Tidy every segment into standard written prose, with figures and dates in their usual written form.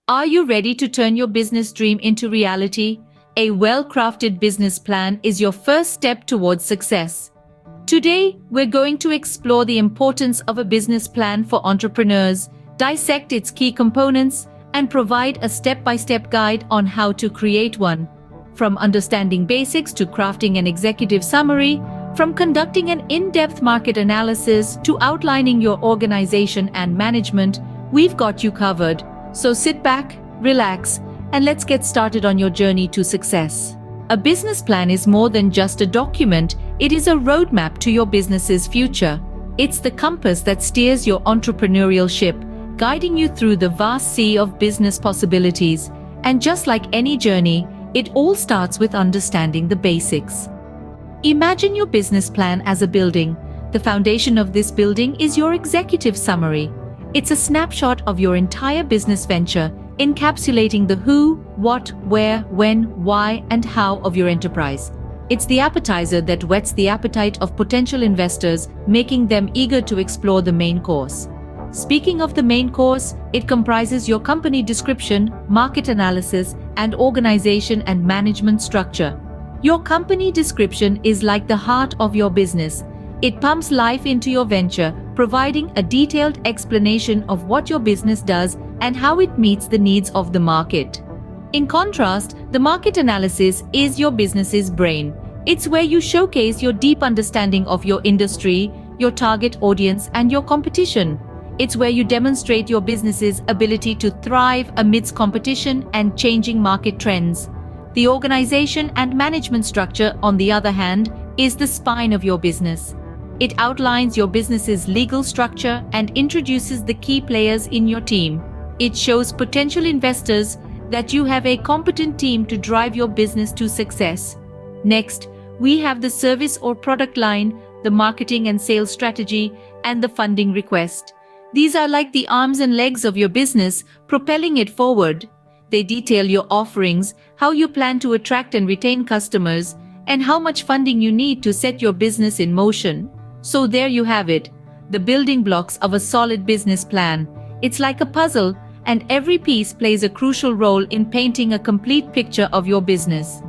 Are you ready to turn your business dream into reality? A well-crafted business plan is your first step towards success. Today, we're going to explore the importance of a business plan for entrepreneurs, dissect its key components, and provide a step-by-step guide on how to create one. From understanding basics to crafting an executive summary, from conducting an in-depth market analysis to outlining your organization and management, we've got you covered. So sit back, relax, and let's get started on your journey to success. A business plan is more than just a document, it is a roadmap to your business's future. It's the compass that steers your entrepreneurial ship, guiding you through the vast sea of business possibilities. And just like any journey, it all starts with understanding the basics. Imagine your business plan as a building. The foundation of this building is your executive summary. It's a snapshot of your entire business venture, encapsulating the who, what, where, when, why, and how of your enterprise. It's the appetizer that whets the appetite of potential investors, making them eager to explore the main course. Speaking of the main course, it comprises your company description, market analysis, and organization and management structure. Your company description is like the heart of your business. It pumps life into your venture, providing a detailed explanation of what your business does and how it meets the needs of the market. In contrast, the market analysis is your business's brain. It's where you showcase your deep understanding of your industry, your target audience, and your competition. It's where you demonstrate your business's ability to thrive amidst competition and changing market trends. The organization and management structure, on the other hand, is the spine of your business. It outlines your business's legal structure and introduces the key players in your team. It shows potential investors that you have a competent team to drive your business to success. Next, we have the service or product line, the marketing and sales strategy, and the funding request. These are like the arms and legs of your business, propelling it forward. They detail your offerings, how you plan to attract and retain customers, and how much funding you need to set your business in motion. So there you have it, the building blocks of a solid business plan. It's like a puzzle, and every piece plays a crucial role in painting a complete picture of your business.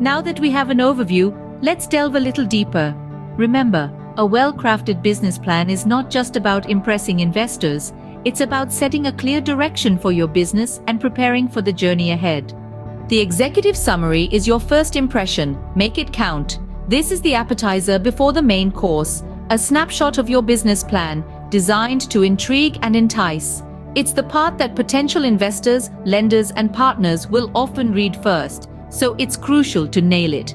Now that we have an overview, let's delve a little deeper. Remember, a well-crafted business plan is not just about impressing investors, it's about setting a clear direction for your business and preparing for the journey ahead. The executive summary is your first impression. Make it count. This is the appetizer before the main course, a snapshot of your business plan, designed to intrigue and entice. It's the part that potential investors, lenders, and partners will often read first, so it's crucial to nail it.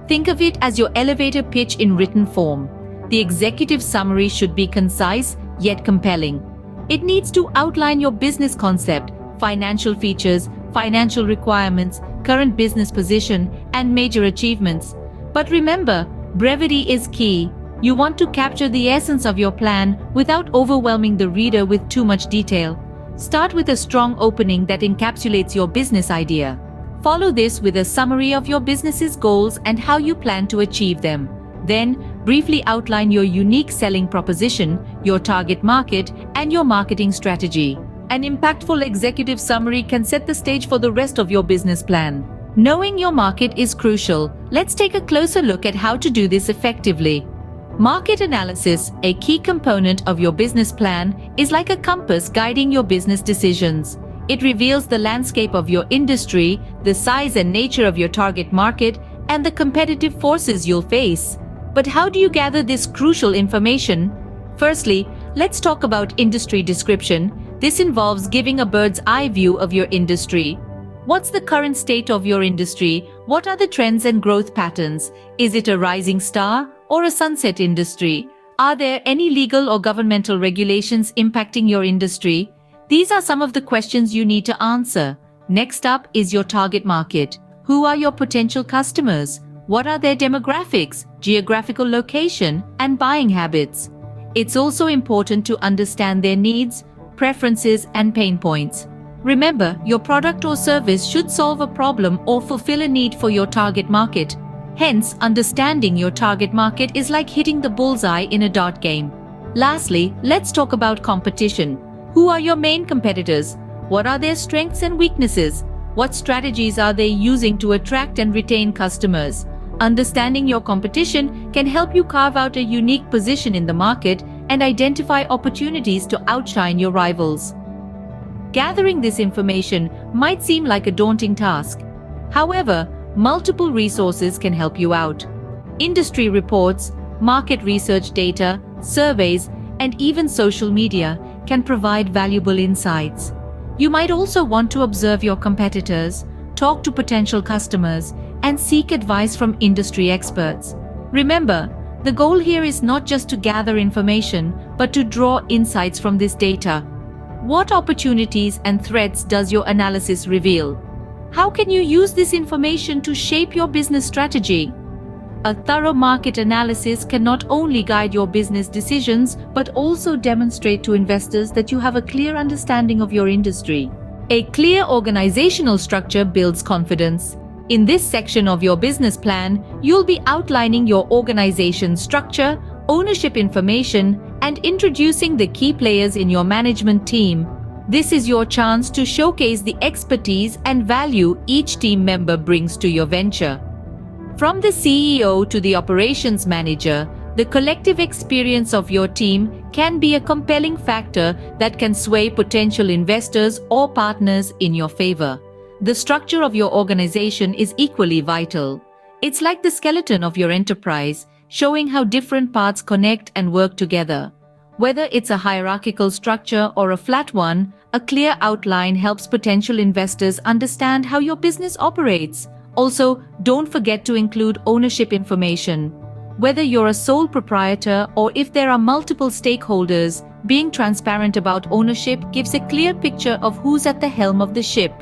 Think of it as your elevator pitch in written form. The executive summary should be concise, yet compelling. It needs to outline your business concept, financial features, financial requirements, current business position, and major achievements. But remember, brevity is key. You want to capture the essence of your plan without overwhelming the reader with too much detail. Start with a strong opening that encapsulates your business idea. Follow this with a summary of your business's goals and how you plan to achieve them. Then, briefly outline your unique selling proposition, your target market, and your marketing strategy. An impactful executive summary can set the stage for the rest of your business plan. Knowing your market is crucial. Let's take a closer look at how to do this effectively. Market analysis, a key component of your business plan, is like a compass guiding your business decisions. It reveals the landscape of your industry, the size and nature of your target market, and the competitive forces you'll face. But how do you gather this crucial information? Firstly, let's talk about industry description. This involves giving a bird's eye view of your industry. What's the current state of your industry? What are the trends and growth patterns? Is it a rising star or a sunset industry? Are there any legal or governmental regulations impacting your industry? These are some of the questions you need to answer. Next up is your target market. Who are your potential customers? What are their demographics, geographical location, and buying habits? It's also important to understand their needs, preferences, and pain points. Remember, your product or service should solve a problem or fulfill a need for your target market. Hence, understanding your target market is like hitting the bullseye in a dart game. Lastly, let's talk about competition. Who are your main competitors? What are their strengths and weaknesses? What strategies are they using to attract and retain customers? Understanding your competition can help you carve out a unique position in the market and identify opportunities to outshine your rivals. Gathering this information might seem like a daunting task. However, multiple resources can help you out. Industry reports, market research data, surveys, and even social media can provide valuable insights. You might also want to observe your competitors, talk to potential customers, and seek advice from industry experts. Remember, the goal here is not just to gather information, but to draw insights from this data. What opportunities and threats does your analysis reveal? How can you use this information to shape your business strategy? A thorough market analysis can not only guide your business decisions, but also demonstrate to investors that you have a clear understanding of your industry. A clear organizational structure builds confidence. In this section of your business plan, you'll be outlining your organization structure, ownership information, and introducing the key players in your management team. This is your chance to showcase the expertise and value each team member brings to your venture. From the CEO to the operations manager, the collective experience of your team can be a compelling factor that can sway potential investors or partners in your favor. The structure of your organization is equally vital. It's like the skeleton of your enterprise, showing how different parts connect and work together. Whether it's a hierarchical structure or a flat one, a clear outline helps potential investors understand how your business operates. Also, don't forget to include ownership information. Whether you're a sole proprietor or if there are multiple stakeholders, being transparent about ownership gives a clear picture of who's at the helm of the ship.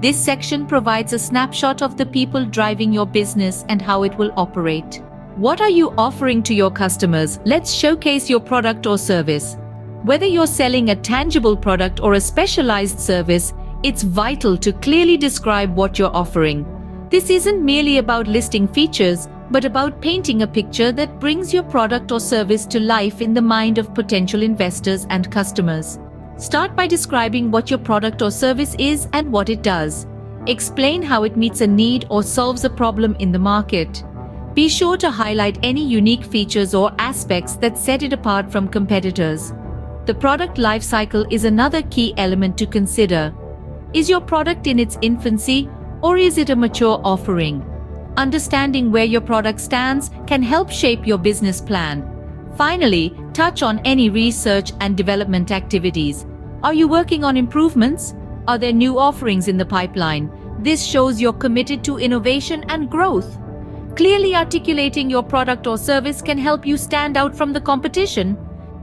This section provides a snapshot of the people driving your business and how it will operate. What are you offering to your customers? Let's showcase your product or service. Whether you're selling a tangible product or a specialized service, it's vital to clearly describe what you're offering. This isn't merely about listing features, but about painting a picture that brings your product or service to life in the mind of potential investors and customers. Start by describing what your product or service is and what it does. Explain how it meets a need or solves a problem in the market. Be sure to highlight any unique features or aspects that set it apart from competitors. The product lifecycle is another key element to consider. Is your product in its infancy, or is it a mature offering? Understanding where your product stands can help shape your business plan. Finally, touch on any research and development activities. Are you working on improvements? Are there new offerings in the pipeline? This shows you're committed to innovation and growth. Clearly articulating your product or service can help you stand out from the competition.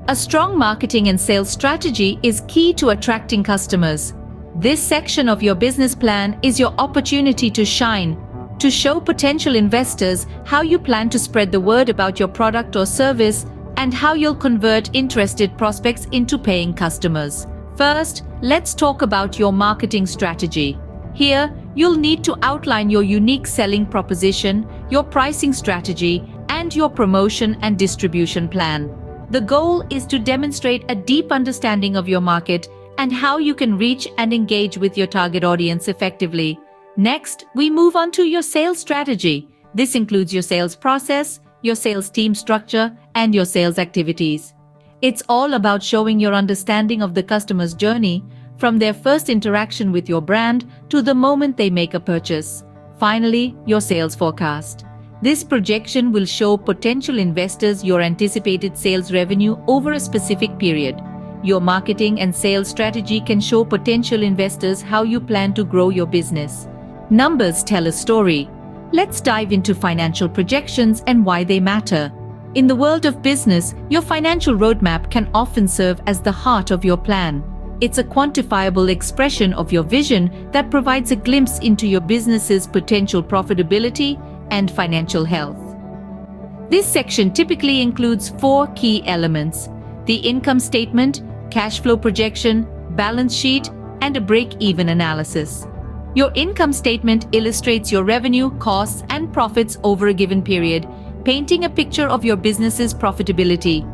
A strong marketing and sales strategy is key to attracting customers. This section of your business plan is your opportunity to shine, to show potential investors how you plan to spread the word about your product or service and how you'll convert interested prospects into paying customers. First, let's talk about your marketing strategy. Here, you'll need to outline your unique selling proposition, your pricing strategy, and your promotion and distribution plan. The goal is to demonstrate a deep understanding of your market and how you can reach and engage with your target audience effectively. Next, we move on to your sales strategy. This includes your sales process, your sales team structure, and your sales activities. It's all about showing your understanding of the customer's journey, from their first interaction with your brand to the moment they make a purchase. Finally, your sales forecast. This projection will show potential investors your anticipated sales revenue over a specific period. Your marketing and sales strategy can show potential investors how you plan to grow your business. Numbers tell a story. Let's dive into financial projections and why they matter. In the world of business, your financial roadmap can often serve as the heart of your plan. It's a quantifiable expression of your vision that provides a glimpse into your business's potential profitability and financial health. This section typically includes 4 key elements: the income statement, cash flow projection, balance sheet, and a break-even analysis. Your income statement illustrates your revenue, costs, and profits over a given period, painting a picture of your business's profitability.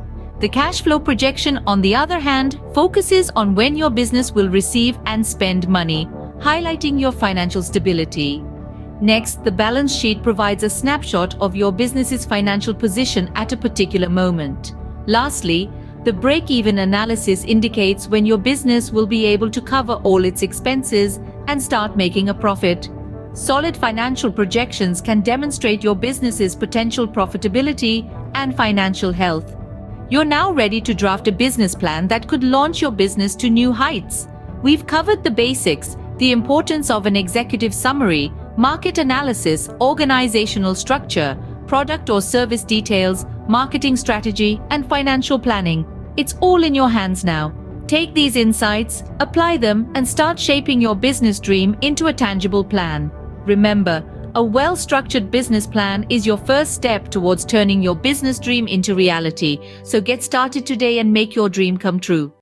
The cash flow projection, on the other hand, focuses on when your business will receive and spend money, highlighting your financial stability. Next, the balance sheet provides a snapshot of your business's financial position at a particular moment. Lastly, the break-even analysis indicates when your business will be able to cover all its expenses and start making a profit. Solid financial projections can demonstrate your business's potential profitability and financial health. You're now ready to draft a business plan that could launch your business to new heights. We've covered the basics, the importance of an executive summary, market analysis, organizational structure, product or service details, marketing strategy, and financial planning. It's all in your hands now. Take these insights, apply them, and start shaping your business dream into a tangible plan. Remember, a well-structured business plan is your first step towards turning your business dream into reality. So get started today and make your dream come true.